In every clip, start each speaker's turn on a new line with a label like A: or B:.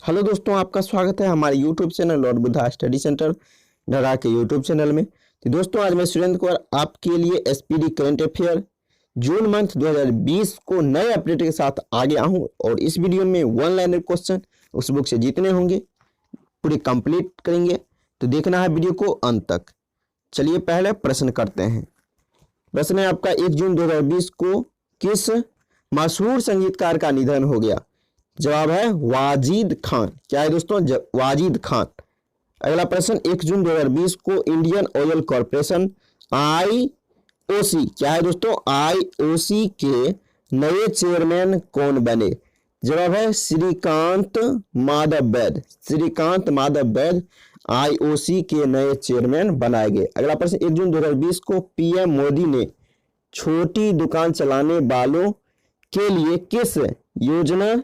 A: Hello दोस्तों, आपका स्वागत है हमारे YouTube channel Lord Buddha study centre Dhaga के यूट्यूब चैनल में। तो दोस्तों, आज मैं सुरेंद्र कुमार आपके लिए SPD current affair June month 2020 को नए अपडेट के साथ आ गया हूं। और इस वीडियो में वन लाइनर क्वेश्चन उस बुक से जितने होंगे पूरे कंप्लीट करेंगे, तो देखना है वीडियो को अंत तक। चलिए पहले प्रश्न करते हैं। प्रश्न है आपका, 1 जून 2020 को किस मशहूर संगीतकार का निधन हो गया? जवाब है वाजिद खान। क्या है दोस्तों? वाजिद खान। अगला प्रश्न, 1 जून 2020 को इंडियन ऑयल कॉर्पोरेशन आईओसी, क्या है दोस्तों? आईओसी के नए चेयरमैन कौन बने? जवाब है श्रीकांत माधव वैद। श्रीकांत माधव वैद आईओसी के नए चेयरमैन बनाए गए। अगला प्रश्न, 1 जून 2020 को पीएम मोदी ने छोटी दुकान चलाने वालों के लिए किस योजना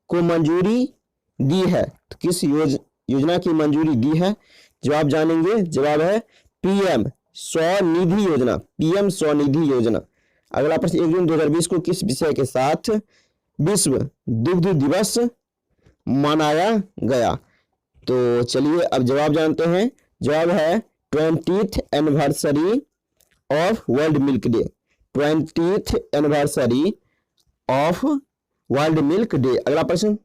A: को मंजूरी दी है? तो किस योजना की मंजूरी दी है? जवाब जानेंगे। जवाब है पीएम स्वनिधि योजना। पीएम स्वनिधि योजना। अगला प्रश्न, 1 जून 2020 को किस विषय के साथ विश्व दुग्ध दिवस मनाया गया? तो चलिए अब जवाब जानते हैं। जवाब है 20th anniversary of world milk day. 20th anniversary of world milk day. अगला प्रश्न,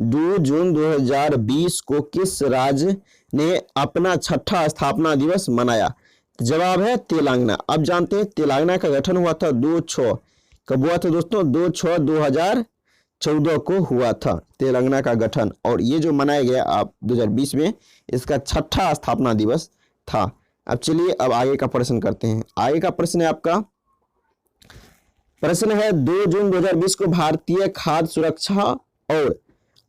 A: 2 जून 2020 को किस राज्य ने अपना 6ठा स्थापना दिवस मनाया? जवाब है तेलंगाना। अब जानते हैं तेलंगाना का गठन हुआ था 2/6। कब हुआ था दोस्तों? 2/6/2014 को हुआ था तेलंगाना का गठन। और ये जो मनाया गया आप 2020 में, इसका 6ठा स्थापना दिवस था। अब चलिए अब आगे का प्रश्न करते हैं। आगे का प्रश्न है आपका, प्रश्न है 2 जून 2020 को भारतीय खाद्य सुरक्षा और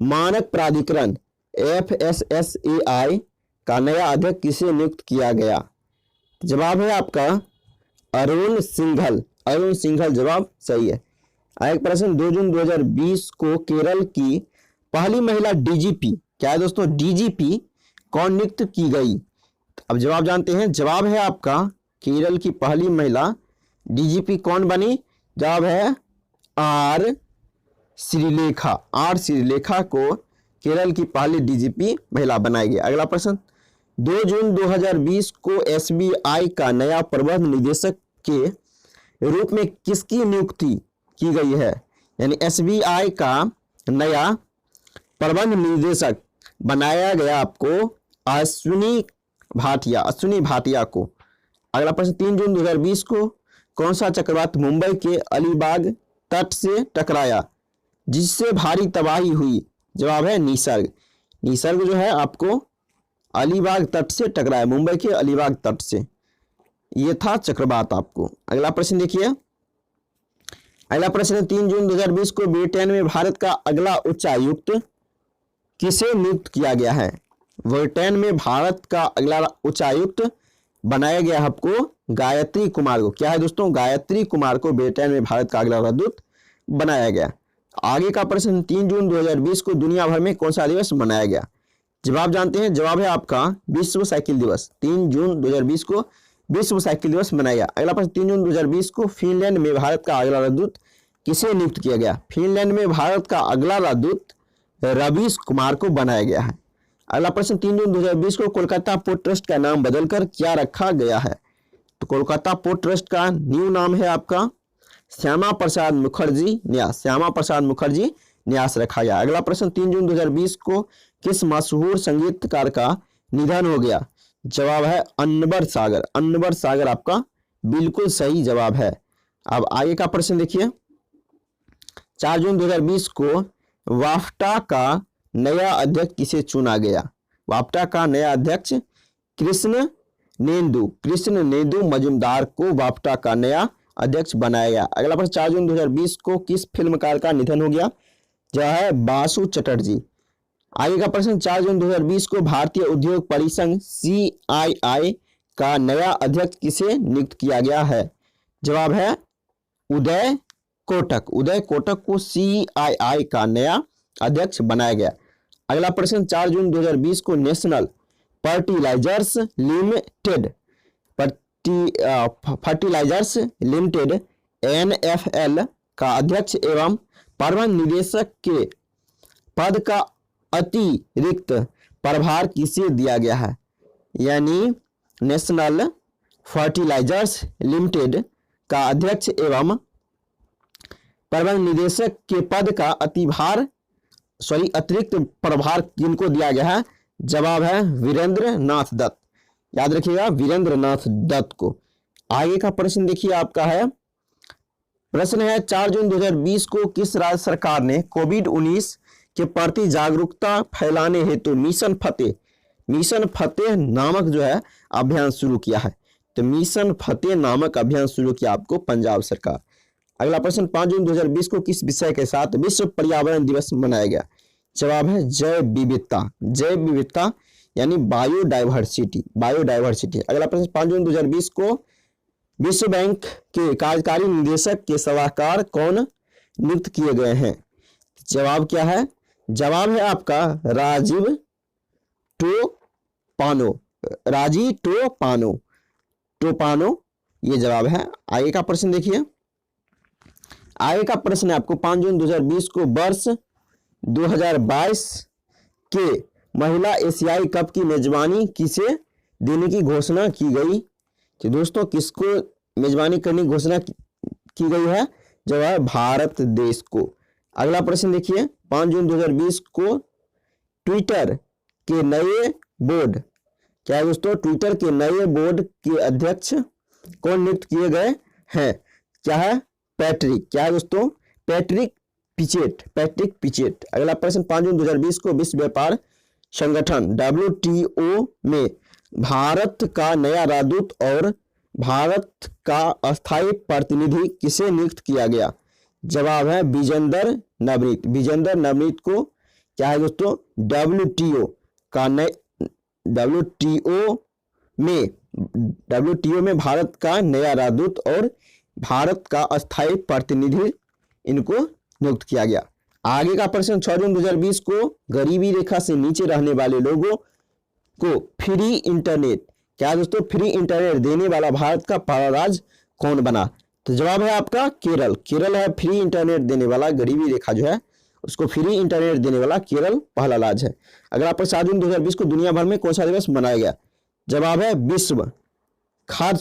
A: मानक प्राधिकरण FSSAI का नया अध्यक्ष किसे नियुक्त किया गया? जवाब है आपका अरुण सिंघल। अरुण सिंघल जवाब सही है। एक प्रश्न, 2 जून 2020 को केरल की पहली महिला डीजीपी, क्या है दोस्तों? डीजीपी कौन नियुक्त की गई? अब जवाब जानते हैं। जवाब है आपका केरल की पहली महिला डीजीपी कौन बनी? जवाब है आर श्रीलेखा। आर श्रीलेखा को केरल की पहली डीजीपी महिला बनाई गई। अगला प्रश्न, 2 जून 2020 को एसबीआई का नया प्रबंध निदेशक के रूप में किसकी नियुक्ति की गई है? यानी एसबीआई का नया प्रबंध निदेशक बनाया गया आपको अश्विनी भाटिया। अश्विनी भाटिया को। अगला प्रश्न, 3 जून 2020 को कौन सा चक्रवात मुंबई के अलीबाग तट से टकराया जिससे भारी तबाही हुई? जवाब है निसर्ग। निसर्ग जो है आपको अलीबाग तट से टकराया, मुंबई के अलीबाग तट से। ये था चक्रवात आपको। अगला प्रश्न देखिए। अगला प्रश्न, 3 जून 2020 को ब्रिटेन में भारत का अगला उच्चायुक्त किसे नियुक्त किया गया है? ब्रिटेन में भारत का अगला उच्चायुक्त बनाया गया आपको गायत्री कुमार को। क्या है दोस्तों? गायत्री कुमार को ब्रिटेन में भारत का अगला राजदूत बनाया गया। आगे का प्रश्न, 3 जून 2020 को दुनिया भर में कौन सा दिवस मनाया गया? जवाब जानते हैं। जवाब है आपका विश्व साइकिल दिवस। 3 जून 2020 को विश्व साइकिल दिवस मनाया गया। अगला प्रश्न, 3 जून 2020 को फिनलैंड में भारत का अगला राजदूत किसे नियुक्त किया गया? फिनलैंड में भारत का अगला राजदूत रवीश कुमार को बनाया गया है। अगला प्रश्न, 3 जून 2020 को कोलकाता पोर्ट ट्रस्ट का नाम बदलकर क्या रखा गया है? तो कोलकाता पोर्ट ट्रस्ट का न्यू नाम है आपका श्यामा प्रसाद मुखर्जी न्यास। श्यामा प्रसाद मुखर्जी न्यास रखा गया। अगला प्रश्न, 3 जून 2020 को किस मशहूर संगीतकार का निधन हो गया? जवाब है अनवर सागर। अनवर सागर आपका बिल्कुल सही जवाब है। अब आगे का प्रश्न देखिए। 4 जून 2020 को वाफ्टा का नया अध्यक्ष किसे चुना गया? वाफ्टा का नया अध्यक्ष कृष्ण नेदु मजुमदार को वाफ्टा का नया अध्यक्ष बनाया गया। अगला प्रश्न, 4 जून 2020 को किस फिल्मकार का निधन हो गया? जो है बासु चटर्जी। आगे का प्रश्न, 4 जून 2020 को भारतीय उद्योग परिसंघ CII का नया अध्यक्ष किसे नियुक्त किया गया है? जवाब है उदय कोटक। उदय कोटक को CII का नया अध्यक्ष बनाया गया। अगला प्रश्न, 4 जून 2020 को नेशनल फर्टिलाइजर्स लिमिटेड NFL का अध्यक्ष एवं प्रबंध निदेशक के पद का अतिरिक्त प्रभार किसे दिया गया है? यानी नेशनल फर्टिलाइजर्स लिमिटेड का अध्यक्ष एवं प्रबंध निदेशक के पद का अतिरिक्त प्रभार किनको दिया गया है? जवाब है वीरेंद्र नाथ दत्त। याद रखिएगा, वीरेंद्र नाथ दत्त को। आगे का प्रश्न देखिए आपका है, प्रश्न है 4 जून 2020 को किस राज्य सरकार ने कोविड-19 के प्रति जागरूकता फैलाने हेतु मिशन फतेह नामक जो है अभियान शुरू किया है? तो मिशन फतेह नामक अभियान शुरू किया आपको पंजाब सरकार। अगला प्रश्न 5 जून 2020 को किस विषय के साथ विश्व पर्यावरण दिवस मनाया गया? जवाब है जैव विविधता यानी बायोडाइवर्सिटी। अगला प्रश्न 5 जून 2020 को विश्व बैंक के कार्यकारी निदेशक के सलाहकार कौन नियुक्त किए गए हैं? जवाब क्या है? जवाब है आपका राजीव टोपानो, ये जवाब है। आगे का प्रश्न देखिए, आगे का प्रश्न है आपको 5 जून 2020 को वर्ष 2022 के महिला एशियाई कप की मेजबानी किसे देने की घोषणा की गई? तो दोस्तों किसको मेजबानी करने की घोषणा की गई है? जो है भारत देश को। अगला प्रश्न देखिए, 5 जून 2020 को ट्विटर के नए बोर्ड, क्या है दोस्तों? ट्विटर के नए बोर्ड के अध्यक्ष कौन नियुक्त किए गए हैं? क्या है? क्या है दोस्तों? पैट्रिक पिचेट। अगला प्रश्न 5 जून 2020 को विश्व व्यापार संगठन WTO में भारत का नया राजदूत और भारत का अस्थायी प्रतिनिधि किसे नियुक्त किया गया? जवाब है विजेंदर नवनीत को। क्या है दोस्तों? WTO में भारत का नया राजदूत और भारत का अस्थायी प्रतिनिधि इनको नियुक्त किया गया। आगे का प्रश्न 6 जून 2020 को गरीबी रेखा से नीचे रहने वाले लोगों को फ्री इंटरनेट, क्या दोस्तों? फ्री इंटरनेट देने वाला भारत का पहला राज्य कौन बना? तो जवाब है आपका केरल है फ्री इंटरनेट देने वाला, गरीबी रेखा जो है उसको फ्री इंटरनेट देने वाला केरल पहला राज्य है। अगला प्रश्न 7 जून 2020 को दुनिया भर में कौन सा दिवस मनाया गया? जवाब है विश्व खाद्य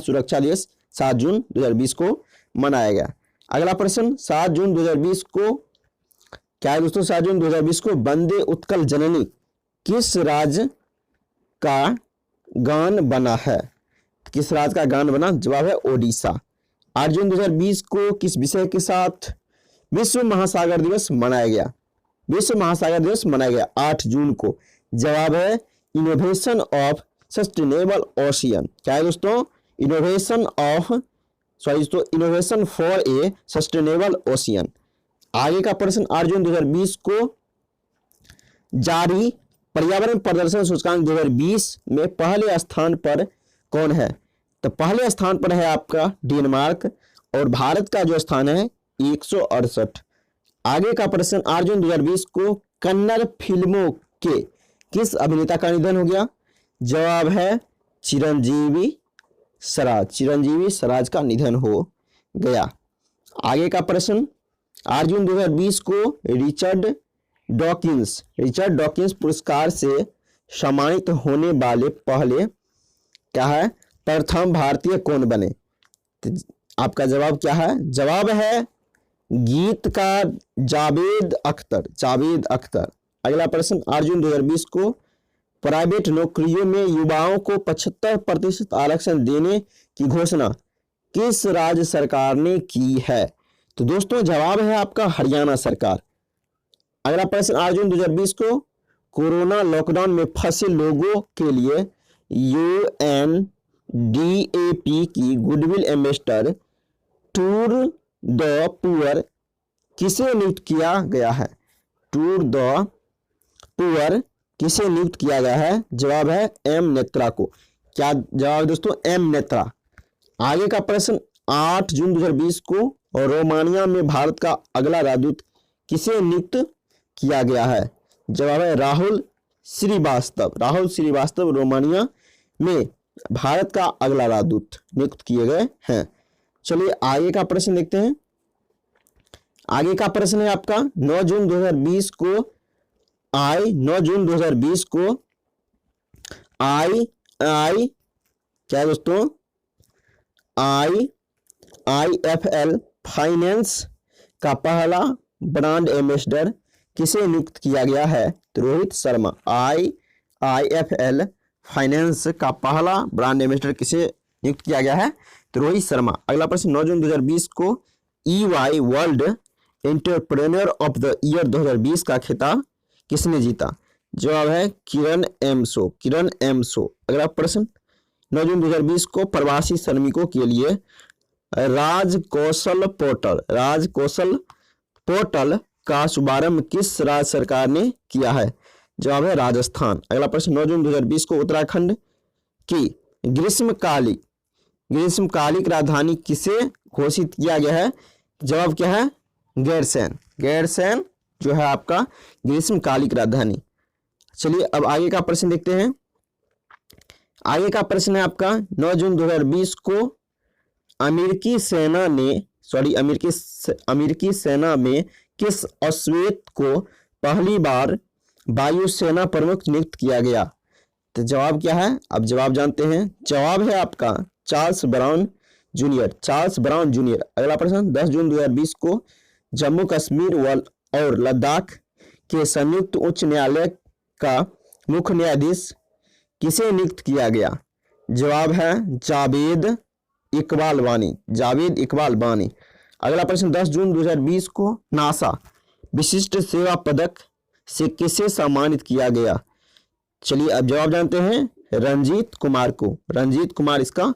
A: सुरक्षा दिवस 7 जून 2020 को मनाया गया। अगला प्रश्न 7 जून 2020 को क्या है दोस्तों? 7 जून 2020 को वंदे उत्कल जननी किस राज्य का गान बना है? किस राज्य का गान बना? जवाब है ओडिशा। 8 जून 2020 को किस विषय के साथ विश्व महासागर दिवस मनाया गया? 8 जून को। जवाब है इनोवेशन ऑफ सस्टेनेबल ओशियन। क्या है दोस्तों? Innovation for a sustainable ocean. आगे का प्रश्न 8 जून 2020 को जारी पर्यावरण प्रदर्शन सूचकांक 2020 में पहले स्थान पर कौन है? तो पहले स्थान पर है आपका डेनमार्क और भारत का जो स्थान है 168। आगे का प्रश्न 8 जून 2020 को कन्नड़ फिल्मों के किस अभिनेता का निधन हो गया? जवाब है चिरंजीवी सराज का निधन हो गया। आगे का प्रश्न 8 जून 2020 को रिचर्ड डॉकिंस पुरस्कार से सम्मानित होने वाले पहले क्या है? प्रथम भारतीय कौन बने? तो आपका जवाब क्या है? जवाब है गीतकार जावेद अख्तर। अगला प्रश्न 8 जून 2020 को प्राइवेट नौकरियों में युवाओं को 75% आरक्षण देने की घोषणा किस राज्य सरकार ने की है? तो दोस्तों जवाब है आपका हरियाणा सरकार। अगला प्रश्न 8 जून 2020 को कोरोना लॉकडाउन में फंसे लोगों के लिए UNDAP की goodwill ambassador tour the poor किसे नियुक्त किया गया है? टूर द पुअर किसे नियुक्त किया गया है? जवाब है एम नेत्रा को। क्या जवाब दोस्तों? एम नेत्रा। आगे का प्रश्न 8 जून 2020 को रोमानिया में भारत का अगला राजदूत किसे नियुक्त किया गया है? जवाब है राहुल श्रीवास्तव रोमानिया में भारत का अगला राजदूत नियुक्त किए गए हैं। चलिए आगे का प्रश्न देखते हैं। आगे का प्रश्न है आपका 9 जून 2020 को 9 जून 2020 को आई क्या है दोस्तों, IIFL फाइनेंस का पहला ब्रांड एम्बेसडर किसे नियुक्त किया गया है? तो रोहित शर्मा। IIFL फाइनेंस का पहला ब्रांड एम्बेसडर किसे नियुक्त किया गया है? तो रोहित शर्मा। अगला प्रश्न, 9 जून 2020 को EY world entrepreneur of the year 2020 का खिताब किसने जीता? जवाब है किरण एमसो। अगला प्रश्न, 9 जून 2020 को प्रवासी श्रमिकों के लिए राजकौशल पोर्टल का शुभारंभ किस राज्य सरकार ने किया है? जवाब है राजस्थान। अगला प्रश्न, 9 जून 2020 को उत्तराखंड की ग्रीष्मकालिक राजधानी किसे घोषित किया गया है? जवाब क्या है? गैरसैंण जो है आपका ग्रीष्मकालिक राजधानी। चलिए अब आगे का प्रश्न देखते हैं। आगे का प्रश्न है आपका, 9 जून 2020 को अमेरिकी सेना में किस अश्वेत को पहली बार वायुसेना प्रमुख नियुक्त किया गया? तो जवाब क्या है? अब जवाब जानते हैं। जवाब है आपका चार्ल्स ब्राउन जूनियर। अगला प्रश्न, 10 जून 2020 को जम्मू कश्मीर और लद्दाख के संयुक्त उच्च न्यायालय का मुख्य न्यायाधीश किसे नियुक्त किया गया? जवाब है जावेद इकबाल वानी। अगला प्रश्न, 10 जून 2020 को नासा विशिष्ट सेवा पदक से किसे सम्मानित किया गया? चलिए अब जवाब जानते हैं। रंजीत कुमार इसका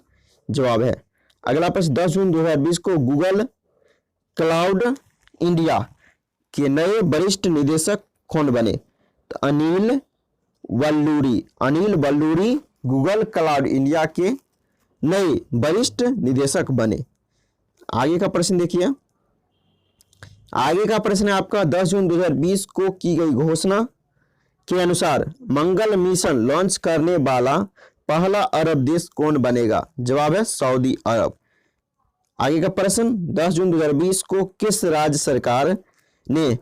A: जवाब है। अगला प्रश्न, 10 जून 2020 को गूगल क्लाउड इंडिया के नए वरिष्ठ निदेशक कौन बने? तो Anil Valluri Google cloud India के नए वरिष्ठ निदेशक बने। आगे का प्रश्न देखिए। आगे का प्रश्न है आपका, 10 जून 2020 को की गई घोषणा के अनुसार मंगल मिशन लॉन्च करने वाला पहला अरब देश कौन बनेगा? जवाब है सऊदी अरब। आगे का प्रश्न, 10 जून 2020 को किस राज्य सरकार ने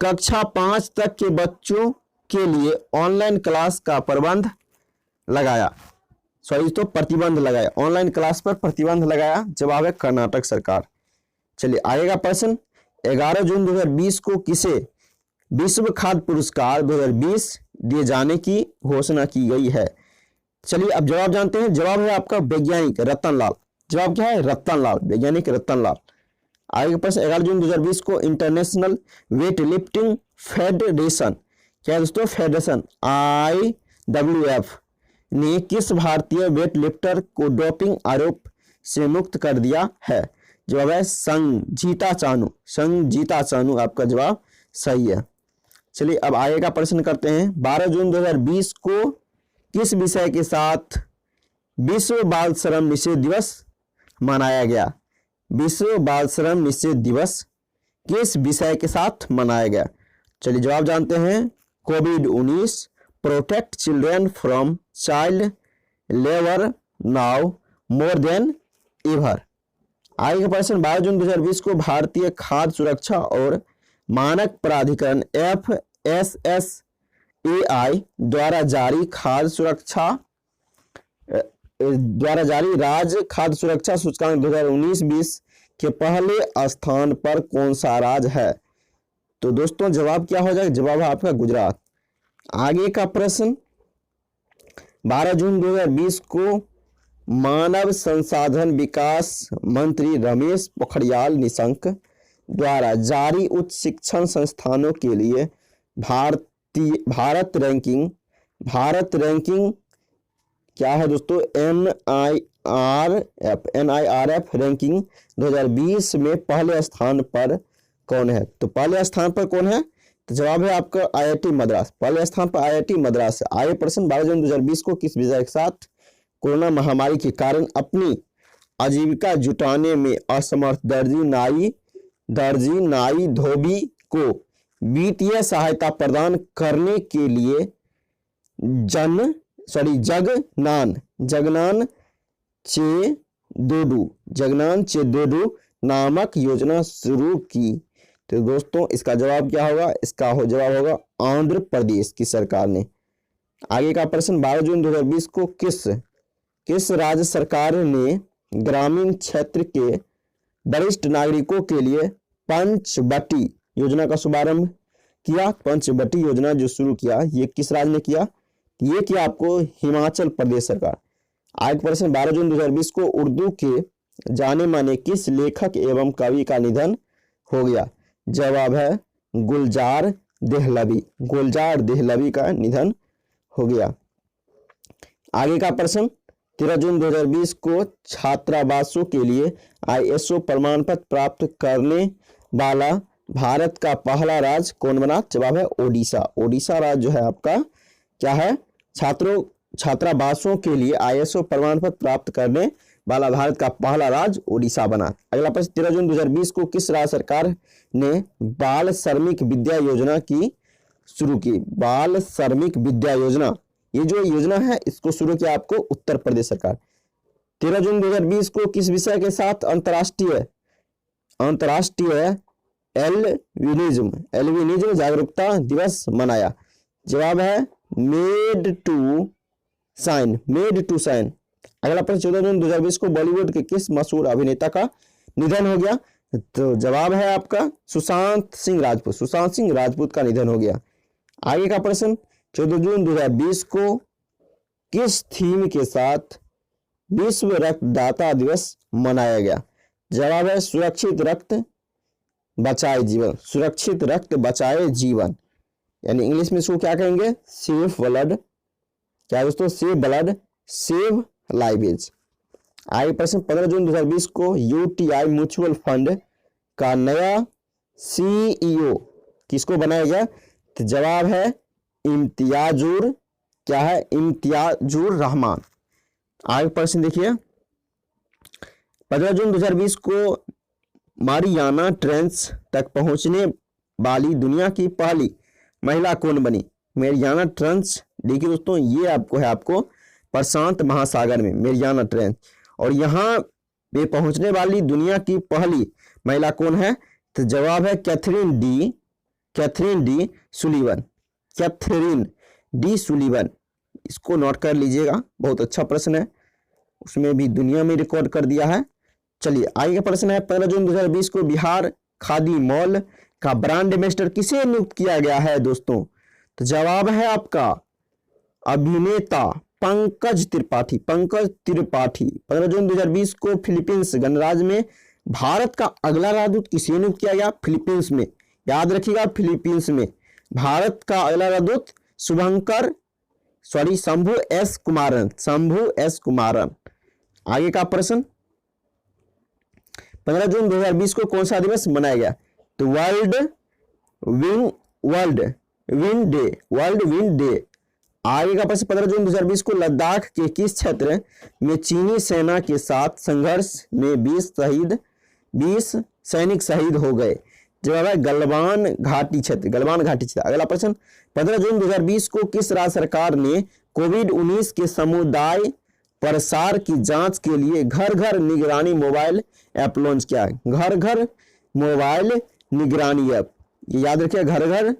A: कक्षा 5 तक के बच्चों के लिए ऑनलाइन क्लास का प्रतिबंध लगाया? ऑनलाइन क्लास पर प्रतिबंध लगाया। जवाब है कर्नाटक सरकार। चलिए आगे का प्रश्न, 11 जून 2020 को किसे विश्व खाद्य पुरस्कार 2020 दिए जाने की घोषणा की गई है? चलिए अब जवाब जानते हैं। जवाब है आपका वैज्ञानिक रतनलाल। जवाब क्या है? वैज्ञानिक रतनलाल। आगे का प्रश्न, 11 जून 2020 को इंटरनेशनल वेट लिफ्टिंग फेडरेशन, क्या है दोस्तों? फेडरेशन IWF ने किस भारतीय वेट लिफ्टर को डोपिंग आरोप से मुक्त कर दिया है? जवाब है संगीता चानू। आपका जवाब सही है। चलिए अब आगे का प्रश्न करते हैं। 12 जून 2020 को किस विषय के साथ विश्व बाल श्रम निषेध दिवस मनाया गया? विश्व बाल श्रम निषेध दिवस किस विषय के साथ मनाया गया? चलिए जवाब जानते हैं। कोविड-19 protect children from child labour now more than ever. आगे का प्रश्न, 12 जून 2020 को भारतीय खाद्य सुरक्षा और मानक प्राधिकरण FSSAI द्वारा जारी राज्य खाद्य सुरक्षा सूचकांक 2019-20 के पहले स्थान पर कौन सा राज्य है? तो दोस्तों जवाब क्या हो जाएगा? जवाब है आपका गुजरात। आगे का प्रश्न, 12 जून 2020 को मानव संसाधन विकास मंत्री रमेश पोखरियाल निशंक द्वारा जारी उच्च शिक्षण संस्थानों के लिए भारत रैंकिंग क्या है दोस्तों? NIRF रैंकिंग 2020 में पहले स्थान पर कौन है? तो पहले स्थान पर कौन है? तो जवाब है आपका IIT मद्रास। पहले स्थान पर IIT मद्रास है। आगे प्रश्न, 12 जून 2020 को किस विषय के साथ कोरोना महामारी के कारण अपनी आजीविका जुटाने में असमर्थ दर्जी नाई धोबी को वित्तीय सहायता प्रदान करने के लिए जगनान चेदोडू नामक योजना शुरू की? तो तो दोस्तों इसका जवाब क्या होगा, इसका जवाब होगा आंध्र प्रदेश की सरकार ने। आगे का प्रश्न, 12 जून 2020 को किस राज्य सरकार ने ग्रामीण क्षेत्र के वरिष्ठ नागरिकों के लिए पंचवटी योजना का शुभारंभ किया? पंचवटी योजना जो शुरू किया ये किस राज्य ने किया? ये किया आपको हिमाचल प्रदेश सरकार। आगे प्रश्न, 12 जून 2020 को उर्दू के जाने माने किस लेखक एवं कवि का निधन हो गया? जवाब है गुलजार देहलवी। गुलजार देहलवी का निधन हो गया। आगे का प्रश्न, 13 जून 2020 को छात्रावासों के लिए ISO प्रमाण पत्र प्राप्त करने वाला भारत का पहला राज्य कौन बना? जवाब है ओडिशा। ओडिशा राज्य जो है आपका क्या है? छात्रावासों के लिए ISO प्रमाण पत्र प्राप्त करने वाला भारत का पहला राज्य ओडिशा बना। अगला प्रश्न, 13 जून 2020 को किस राज्य सरकार ने बाल श्रमिक विद्या योजना की शुरू की? बाल श्रमिक विद्या योजना, ये जो योजना है इसको शुरू किया आपको उत्तर प्रदेश सरकार। 13 जून 2020 को किस विषय के साथ अंतर्राष्ट्रीय एल्बिनिज्म जागरूकता दिवस मनाया? जवाब है मेड टू साइन। अगला प्रश्न, 14 जून 2020 को बॉलीवुड के किस मशहूर अभिनेता का निधन हो गया? तो जवाब है आपका सुशांत सिंह राजपूत का निधन हो गया। आगे का प्रश्न, 14 जून 2020 को किस थीम के साथ विश्व रक्तदाता दिवस मनाया गया? जवाब है सुरक्षित रक्त बचाए जीवन, यानी इंग्लिश में इसको क्या कहेंगे? सेव ब्लड, क्या दोस्तों? Save blood save lives. आगे प्रश्न, 15 जून 2020 को UTI म्यूचुअल फंड का नया CEO किसको बनाया गया? तो जवाब है इम्तियाजुर रहमान। आगे प्रश्न देखिए, 15 जून 2020 को मारियाना ट्रेंच तक पहुंचने वाली दुनिया की पहली महिला कौन बनी? मारियाना ट्रेंच, देखिए दोस्तों ये आपको प्रशांत महासागर में मारियाना ट्रेंच, और यहाँ पे पहुंचने वाली दुनिया की पहली महिला कौन है? तो जवाब है कैथरीन डी सुलीवन। इसको नोट कर लीजिएगा, बहुत अच्छा प्रश्न है, उसमें भी दुनिया में रिकॉर्ड कर दिया है। चलिए आगे का प्रश्न है, 15 जून 2020 को बिहार खादी मॉल का ब्रांड एम्बेसडर किसे नियुक्त किया गया है दोस्तों? तो जवाब है आपका अभिनेता पंकज त्रिपाठी। 15 जून 2020 को फिलीपींस गणराज्य में भारत का अगला राजदूत किसे नियुक्त किया गया? फिलीपींस में, याद रखिएगा, फिलीपींस में भारत का अगला राजदूत शंभू एस कुमारन। आगे का प्रश्न, 15 जून 2020 को कौन सा दिवस मनाया गया? तो वर्ल्ड विंड डे। आगे का प्रश्न, 15 जून 2020 को लद्दाख के किस क्षेत्र में चीनी सेना के साथ संघर्ष में 20 सैनिक शहीद हो गए? जवाब है गलवान घाटी क्षेत्र। अगला प्रश्न, 15 जून 2020 को किस राज्य सरकार ने कोविड-19 के समुदाय प्रसार की जांच के लिए घर घर निगरानी मोबाइल ऐप लॉन्च किया? घर घर मोबाइल निगरानी ऐप, याद रखिए, घर घर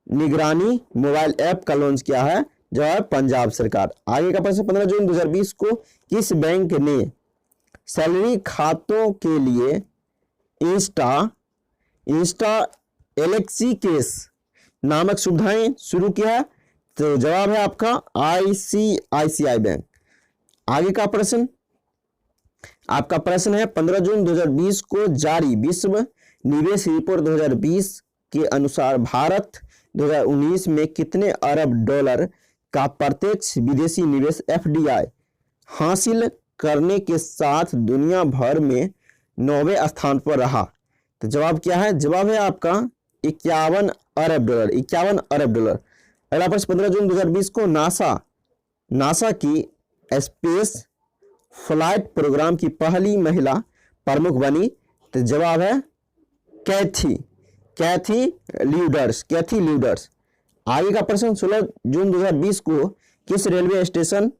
A: निगरानी मोबाइल ऐप का लॉन्च किया है जो है पंजाब सरकार। आगे का प्रश्न, 15 जून 2020 को किस बैंक ने सैलरी खातों के लिए इंस्टा एलेक्सी केस नामक सुविधाएं शुरू किया है? तो जवाब है आपका ICICI बैंक। आगे का प्रश्न, आपका प्रश्न है, 15 जून 2020 को जारी विश्व निवेश रिपोर्ट 2020 के अनुसार भारत 2019 में कितने अरब डॉलर का प्रत्यक्ष विदेशी निवेश FDI हासिल करने के साथ दुनिया भर में 9वें स्थान पर रहा? तो जवाब क्या है? जवाब है आपका 51 अरब डॉलर। अगला प्रश्न, 15 जून 2020 को नासा की स्पेस फ्लाइट प्रोग्राम की पहली महिला प्रमुख बनी? तो जवाब है कैथी ल्यूडर्स। आगे का प्रश्न, 16 जून 2020 को किस रेलवे स्टेशन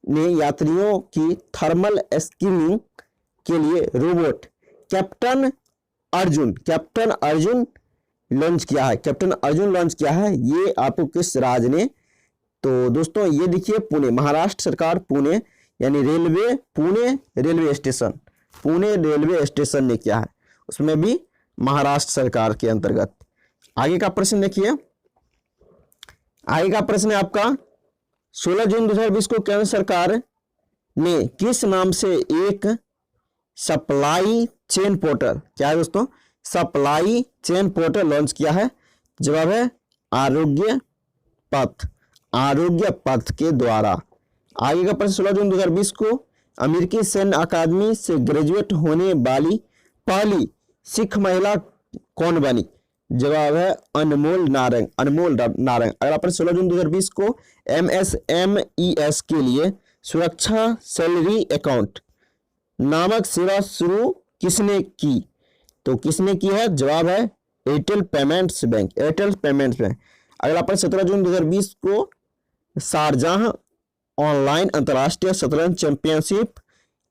A: ने यात्रियों की थर्मल स्क्रीनिंग के लिए robot captain Arjun, captain Arjun launch किया है, कैप्टन अर्जुन लॉन्च किया है, ये आपको किस राज्य ने? तो दोस्तों ये देखिए पुणे, महाराष्ट्र सरकार पुणे यानी railway, Pune railway station, Pune railway station ने किया है, उसमें भी महाराष्ट्र सरकार के अंतर्गत। आगे का प्रश्न देखिए, आगे का प्रश्न है आपका 16 जून 2020 को केंद्र सरकार ने किस नाम से एक सप्लाई चेन पोर्टल, क्या है दोस्तों? सप्लाई चेन पोर्टल लॉन्च किया है। जवाब है आरोग्य पथ, आरोग्य पथ के द्वारा। आगे का प्रश्न 16 जून 2020 को अमेरिकी सैन्य अकादमी से ग्रेजुएट होने वाली पहली सिख महिला कौन बनी? जवाब है अनमोल नारंग, अनमोल नारंग। अगला प्रश्न 16 जून 2020 को MSMES के लिए सुरक्षा सैलरी अकाउंट नामक सेवा शुरू किसने की? तो किसने की है? जवाब है Airtel payments bank, Airtel payments bank. अगला प्रश्न 17 जून 2020 को शारजाह ऑनलाइन अंतर्राष्ट्रीय शतरंज चैंपियनशिप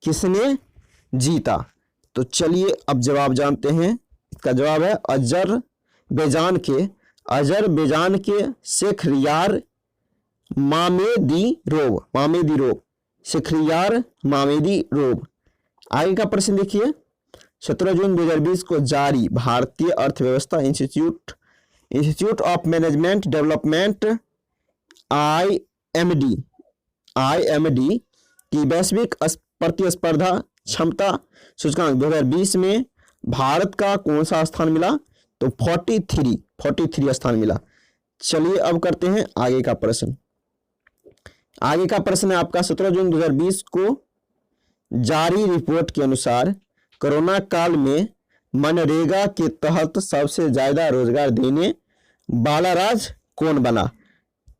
A: किसने जीता? तो चलिए अब जवाब जानते हैं। इसका जवाब है अजरबैजान के शेखरियार मामेदीरोव, शेखरियार मामेदीरोव। आगे का प्रश्न देखिए 17 जून 2020 को जारी भारतीय अर्थव्यवस्था institute of management development IMD की वैश्विक प्रतिस्पर्धा क्षमता सूचकांक 2020 में भारत का कौन सा स्थान मिला? तो 43 स्थान मिला। चलिए अब करते हैं आगे का प्रश्न। आगे का प्रश्न है आपका 17 जून 2020 को जारी रिपोर्ट के अनुसार कोरोना काल में मनरेगा के तहत सबसे ज्यादा रोजगार देने वाला राज्य कौन बना?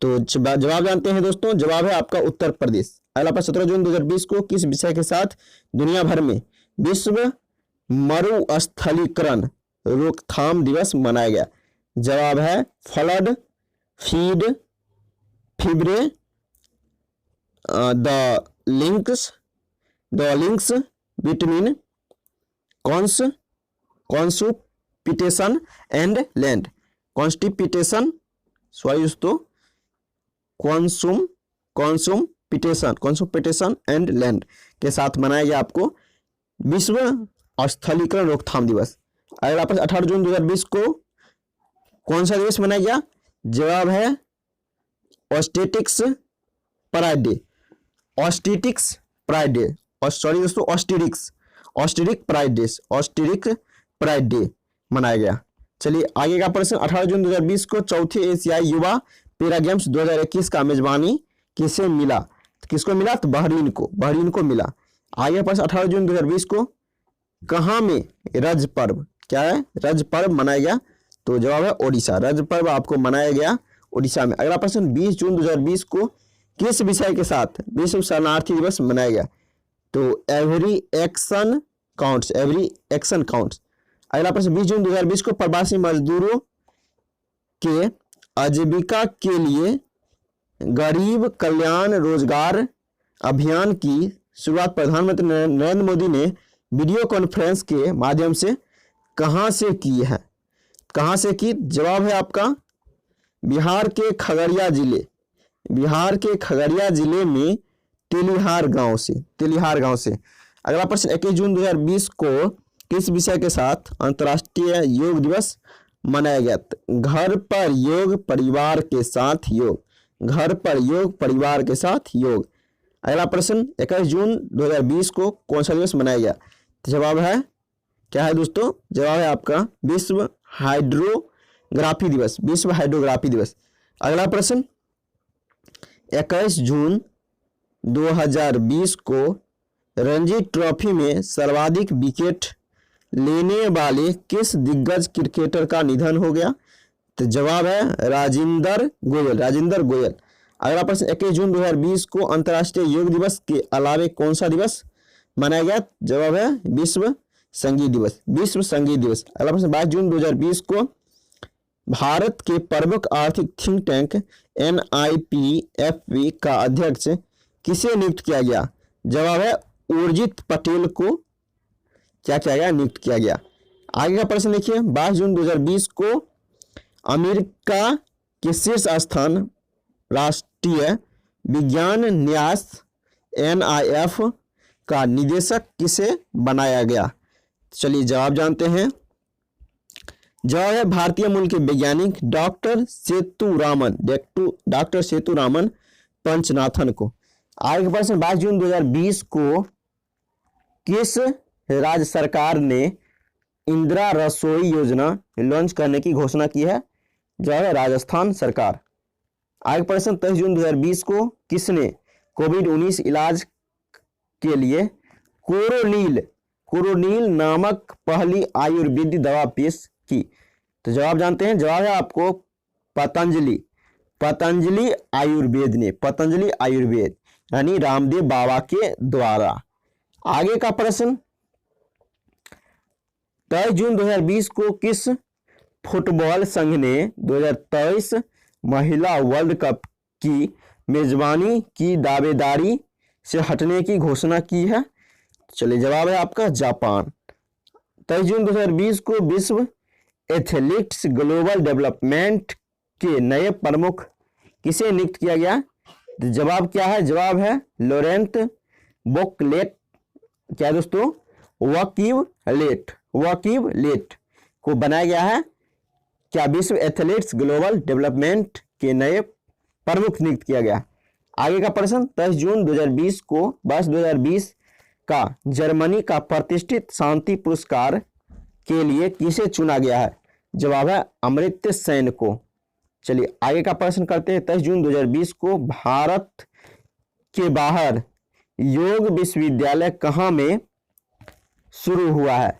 A: तो जवाब जानते हैं दोस्तों। जवाब है आपका उत्तर प्रदेश। अगला प्रश्न 17 जून 2020 को किस विषय के साथ दुनिया भर में विश्व मरुस्थलीकरण रोकथाम दिवस मनाया गया? जवाब है फ्लड फीड फीवरे the links between constitution and land, constitution sorry दोस्तों कॉन्स्टिट्यूशन एंड लैंड के साथ मनाया गया आपको विश्व स्थलीकरण रोकथाम दिवस। अगला प्रश्न 18 जून 2020 को कौन सा दिवस मनाया गया? जवाब है autistics pride day, autistics pride day, sorry दोस्तों ऑस्टेरिक प्राइड डे मनाया गया। चलिए आगे का प्रश्न 18 जून 2020 को चौथे एशियाई युवा पैरा गेम्स 2021 का मेजबानी किसे मिला? किसको मिला? तो बहरीन को मिला। आगे प्रश्न 18 जून 2020 को कहाँ में रज पर्व, क्या है? रज पर्व मनाया गया? तो जवाब है ओडिशा, रज पर्व आपको मनाया गया ओडिशा में। अगला प्रश्न 20 जून 2020 को किस विषय के साथ विश्व शरणार्थी दिवस मनाया गया? तो एवरी एक्शन काउंट्स। अगला प्रश्न 20 जून 2020 को प्रवासी मजदूरों के आजीविका के लिए गरीब कल्याण रोजगार अभियान की शुरुआत प्रधानमंत्री नरेंद्र मोदी ने वीडियो कॉन्फ्रेंस के माध्यम से कहां से की है? कहां से की? जवाब है आपका बिहार के खगड़िया जिले में तेलिहार गांव से। अगला प्रश्न 21 जून 2020 को किस विषय के साथ अंतर्राष्ट्रीय योग दिवस मनाया गया? घर पर योग परिवार के साथ योग, अगला प्रश्न 21 जून 2020 को कौन सा दिवस मनाया गया? तो जवाब है क्या है दोस्तों? जवाब है आपका विश्व हाइड्रोग्राफी दिवस। अगला प्रश्न 21 जून 2020 को रणजी ट्रॉफी में सर्वाधिक विकेट लेने वाले किस दिग्गज क्रिकेटर का निधन हो गया? तो जवाब है राजेंद्र गोयल। अगला प्रश्न 21 जून 2020 को अंतर्राष्ट्रीय योग दिवस के अलावे कौन सा दिवस मनाया गया? जवाब है विश्व संगीत दिवस। अगला प्रश्न 22 जून 2020 को भारत के प्रमुख आर्थिक थिंक टैंक NIPFV का अध्यक्ष किसे नियुक्त किया गया? जवाब है उर्जित पटेल को क्या किया गया? नियुक्त किया गया। आगे का प्रश्न देखिए, 22 जून 2020 को अमेरिका के शीर्ष स्थान राष्ट्रीय विज्ञान न्यास NIF का निदेशक किसे बनाया गया? चलिए जवाब जानते हैं। जवाब है भारतीय मूल के वैज्ञानिक डॉक्टर सेतुरामन पंचनाथन को। आगे का प्रश्न, 22 जून 2020 को किस राज्य सरकार ने इंदिरा रसोई योजना लॉन्च करने की घोषणा की है? जवाब है राजस्थान सरकार। आगे प्रश्न, 23 जून 2020 को किसने कोविड-19 इलाज के लिए कोरोनिल नामक पहली आयुर्वेदिक दवा पेश की? तो जवाब जानते हैं। जवाब है आपको पतंजलि आयुर्वेद यानी रामदेव बाबा के द्वारा। आगे का प्रश्न, 23 जून 2020 को किस फुटबॉल संघ ने 2023 महिला वर्ल्ड कप की मेजबानी की दावेदारी से हटने की घोषणा की है? चलिए जवाब है आपका जापान। 23 जून 2020 को विश्व एथलेटिक्स ग्लोबल डेवलपमेंट के नए प्रमुख किसे नियुक्त किया गया? तो जवाब क्या है? जवाब है लोरेंट बोकलेट। क्या है दोस्तों? वकीव लेट को बनाया गया है। क्या विश्व एथलेटिक्स ग्लोबल डेवलपमेंट के नए प्रमुख नियुक्त किया गया? आगे का प्रश्न, 23 जून 2020 को वर्ष 2020 का जर्मनी का प्रतिष्ठित शांति पुरस्कार के लिए किसे चुना गया है? जवाब है अमर्त्य सेन को। चलिए आगे का प्रश्न करते हैं। 23 जून 2020 को भारत के बाहर योग विश्वविद्यालय कहाँ में शुरू हुआ है?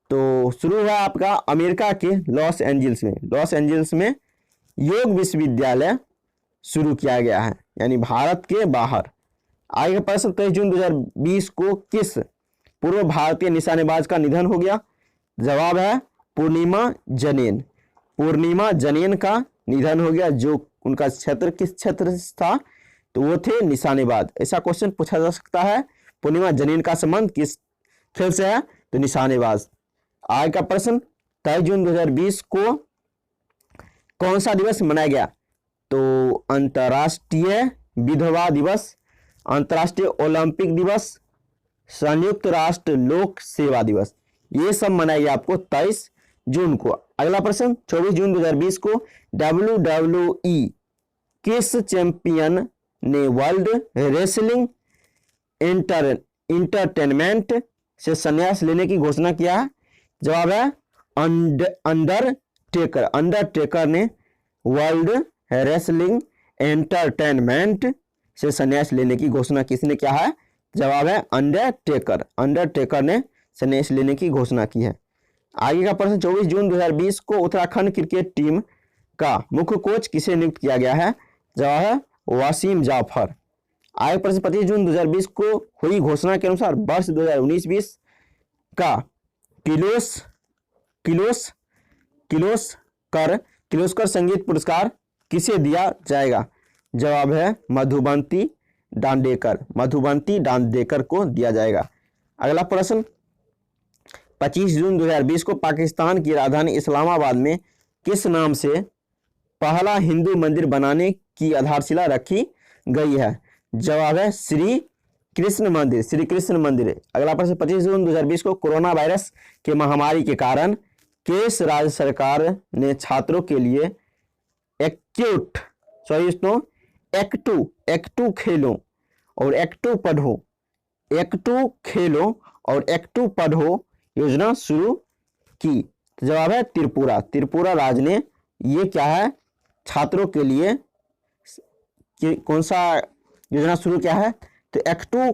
A: तो शुरू हुआ आपका अमेरिका के लॉस एंजल्स में योग विश्वविद्यालय शुरू किया गया है, यानी भारत के बाहर। आगे का प्रश्न, 23 जून 2020 को किस पूर्व भारतीय निशानेबाज का निधन हो गया? जवाब है पूर्णिमा जनेन का निधन हो गया। जो उनका क्षेत्र किस क्षेत्र से था? तो वो थे निशानेबाज। ऐसा क्वेश्चन पूछा जा सकता है। पूर्णिमा जनेन का संबंध किस खेल से है? तो निशानेबाज। आगे का प्रश्न, 23 जून 2020 को कौन सा दिवस मनाया गया? तो अंतर्राष्ट्रीय विधवा दिवस, अंतर्राष्ट्रीय ओलंपिक दिवस, संयुक्त राष्ट्र लोक सेवा दिवस, ये सब मनाया गया आपको 23 जून को। अगला प्रश्न, 24 जून 2020 को WWE किस चैंपियन ने वर्ल्ड रेसलिंग इंटरटेनमेंट से संन्यास लेने की घोषणा किया है? जवाब है अंडरटेकर ने वर्ल्ड रेसलिंग एंटरटेनमेंट से संन्यास लेने की घोषणा किसने किया है? जवाब है अंडरटेकर ने संन्यास लेने की घोषणा की है। आगे का प्रश्न, 24 जून 2020 को उत्तराखंड क्रिकेट टीम का मुख्य कोच किसे नियुक्त किया गया है? जवाब है वसीम जाफर। आगे प्रश्न, 25 जून 2020 को हुई घोषणा के अनुसार वर्ष 2019-20 का किर्लोस्कर संगीत पुरस्कार किसे दिया जाएगा? जवाब है मधुबंती दांडेकर को दिया जाएगा। अगला प्रश्न, 25 जून 2020 को पाकिस्तान की राजधानी इस्लामाबाद में किस नाम से पहला हिंदू मंदिर बनाने की आधारशिला रखी गई है? जवाब है श्री कृष्ण मंदिर। अगला प्रश्न, 25 जून 2020 को कोरोना वायरस के महामारी के कारण किस राज्य सरकार ने छात्रों के लिए एक्टू खेलो और एक्टू पढ़ो योजना शुरू की? जवाब है त्रिपुरा राज्य ने ये क्या है छात्रों के लिए कौन सा योजना शुरू किया है? तो एक्टू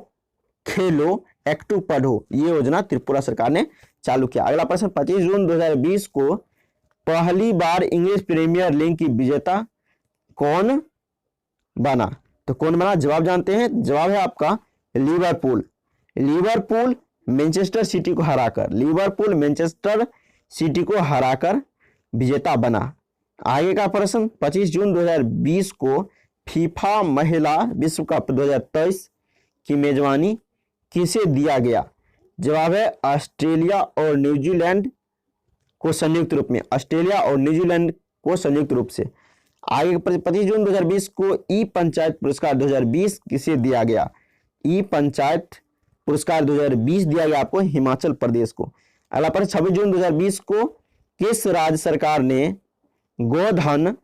A: खेलो एक्टू पढ़ो ये योजना त्रिपुरा सरकार ने चालू किया। अगला प्रश्न, 25 जून 2020 को पहली बार इंग्लिश प्रीमियर लीग की विजेता कौन बना? तो कौन बना? जवाब जानते हैं। जवाब है आपका लिवरपूल मैनचेस्टर सिटी को हराकर विजेता बना। आगे का प्रश्न, 25 जून 2020 को फीफा महिला विश्व कप 2023 की मेजबानी किसे दिया गया? जवाब है ऑस्ट्रेलिया और न्यूजीलैंड को संयुक्त रूप में, ऑस्ट्रेलिया और न्यूजीलैंड को संयुक्त रूप से। आगे 25 जून 2020 को ई पंचायत पुरस्कार 2020 किसे दिया गया? ई पंचायत पुरस्कार 2020 दिया गया आपको हिमाचल प्रदेश को। अगला प्रश्न 26 जून 2020 को किस राज्य सरकार ने गोधन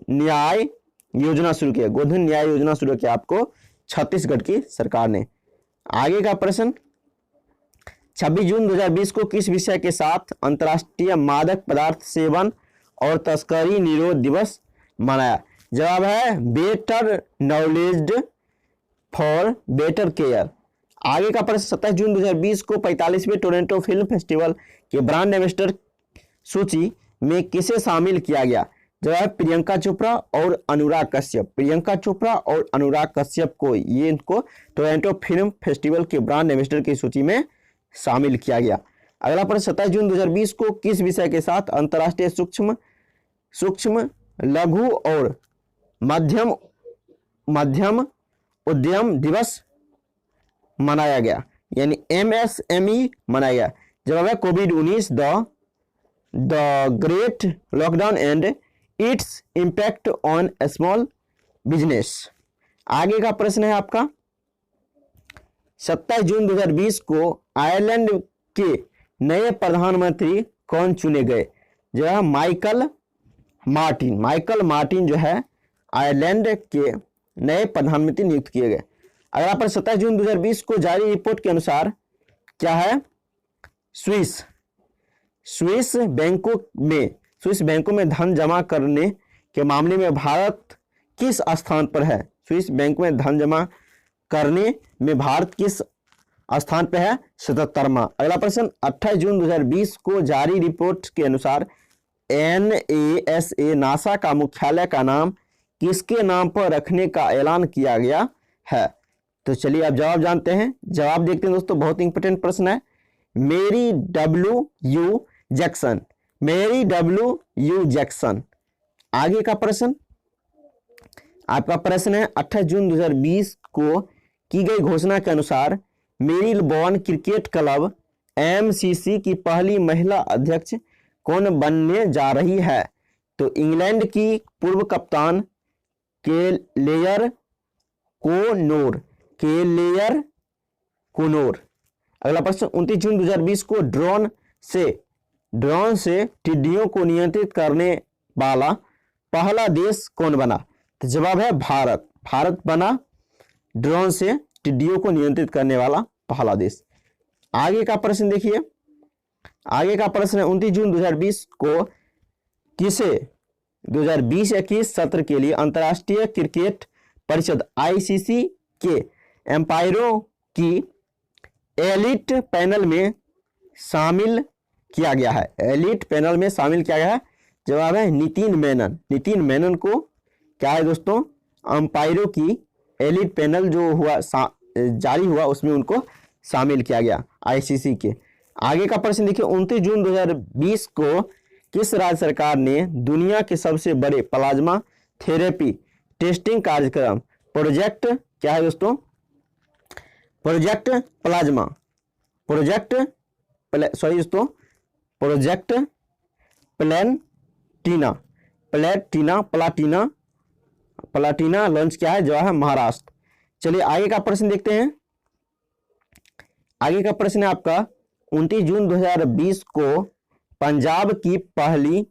A: न्याय योजना शुरू किया? गोधन न्याय योजना शुरू किया आपको छत्तीसगढ़ की सरकार ने। आगे का प्रश्न 26 जून 2020 को किस विषय के साथ अंतर्राष्ट्रीय मादक पदार्थ सेवन और तस्करी निरोध दिवस मनाया? जवाब है better knowledge for better care. आगे का प्रश्न 27 जून 2020 को 45वें टोरंटो फिल्म फेस्टिवल के ब्रांड एम्बेसडर सूची में किसे शामिल किया गया? जवाब प्रियंका चोपड़ा और अनुराग कश्यप। प्रियंका चोपड़ा और अनुराग कश्यप को इनको टोरंटो फिल्म फेस्टिवल के ब्रांड एम्बेसडर की सूची में शामिल किया गया। अगला प्रश्न 27 जून 2020 को किस विषय के साथ अंतर्राष्ट्रीय सूक्ष्म लघु और मध्यम उद्यम दिवस मनाया गया, यानी MSME मनाया गया? जवाब है कोविड-19 the great lockdown and its impact on small business. आगे का प्रश्न है आपका 27 जून 2020 को आयरलैंड के नए प्रधानमंत्री कौन चुने गए? जो है माइकल मार्टिन जो है आयरलैंड के नए प्रधानमंत्री नियुक्त किए गए। अगला पर 27 जून 2020 को जारी रिपोर्ट के अनुसार क्या है? स्विस बैंकों में धन जमा करने के मामले में भारत किस स्थान पर है? स्विस बैंक में धन जमा करने में भारत किस स्थान पर है? 77वां। अगला प्रश्न 28 जून 2020 को जारी रिपोर्ट के अनुसार NASA नासा का मुख्यालय का नाम किसके नाम पर रखने का ऐलान किया गया है? तो चलिए आप जवाब जानते हैं। जवाब देखते हैं दोस्तों, बहुत इंपॉर्टेंट प्रश्न है। मेरी W जैक्सन। आगे का प्रश्न आपका प्रश्न है 28 जून 2020 को की गई घोषणा के अनुसार मेरीलबॉर्न क्रिकेट क्लब MCC की पहली महिला अध्यक्ष कौन बनने जा रही है? तो इंग्लैंड की पूर्व कप्तान केलेयर कोनोर। अगला प्रश्न 29 जून 2020 को ड्रोन से टिड्डियों को नियंत्रित करने वाला पहला देश कौन बना? तो जवाब है भारत बना ड्रोन से टिड्डियों को नियंत्रित करने वाला पहला देश। आगे का प्रश्न देखिए, आगे का प्रश्न है 29 जून 2020 को किसे 2020-21 सत्र के लिए अंतर्राष्ट्रीय क्रिकेट परिषद ICC के एम्पायरों की एलिट पैनल में शामिल किया गया है? एलिट पैनल में शामिल किया गया है। जवाब है नितिन मेनन को क्या है दोस्तों? अंपायरों की एलिट पैनल जो हुआ जारी हुआ उसमें उनको शामिल किया गया ICC के। आगे का प्रश्न देखिए 29 जून 2020 को किस राज्य सरकार ने दुनिया के सबसे बड़े प्लाज्मा थेरेपी टेस्टिंग कार्यक्रम प्रोजेक्ट क्या है दोस्तों? प्रोजेक्ट प्लाटिना लॉन्च किया है? जो है महाराष्ट्र। चलिए आगे का प्रश्न देखते हैं। आगे का प्रश्न है आपका 29 जून 2020 को पंजाब की पहली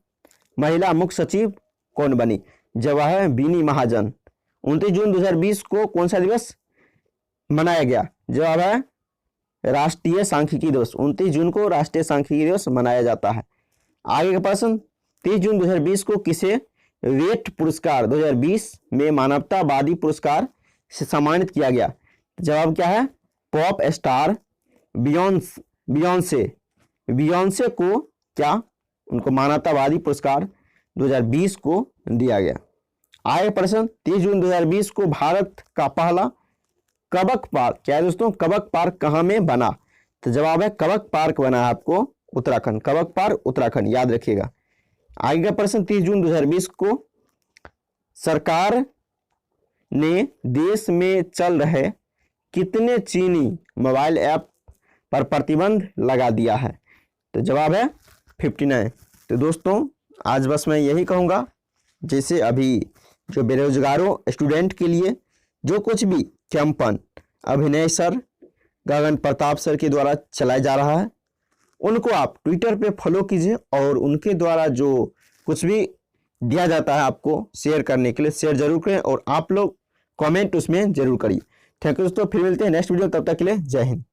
A: महिला मुख्य सचिव कौन बनी? जवाब है बीनी महाजन। 29 जून 2020 को कौन सा दिवस मनाया गया? जवाब है राष्ट्रीय सांख्यिकी दिवस। 29 जून को राष्ट्रीय सांख्यिकी दिवस मनाया जाता है। आगे का प्रश्न 30 जून 2020 को किसे वेट पुरस्कार 2020 में मानवतावादी पुरस्कार से सम्मानित किया गया? जवाब क्या है? पॉप स्टार बियॉन्से को क्या उनको मानवतावादी पुरस्कार 2020 को दिया गया। आगे प्रश्न 30 जून 2020 को भारत का पहला कबक पार्क क्या है दोस्तों? कबक पार्क कहाँ में बना? तो जवाब है कबक पार्क बना है आपको उत्तराखंड। कबक पार्क उत्तराखंड याद रखिएगा। आगे का प्रश्न 30 जून 2020 को सरकार ने देश में चल रहे कितने चीनी मोबाइल ऐप पर प्रतिबंध लगा दिया है? तो जवाब है 59। तो दोस्तों आज बस मैं यही कहूँगा, जैसे अभी जो बेरोजगारों स्टूडेंट के लिए जो कुछ भी कैंपन अभिनय सर, गगन प्रताप सर के द्वारा चलाया जा रहा है, उनको आप ट्विटर पे फॉलो कीजिए और उनके द्वारा जो कुछ भी दिया जाता है आपको शेयर करने के लिए शेयर जरूर करें और आप लोग कमेंट उसमें जरूर करिए। थैंक यू दोस्तों, फिर मिलते हैं नेक्स्ट वीडियो, तब तक के लिए जय हिंद।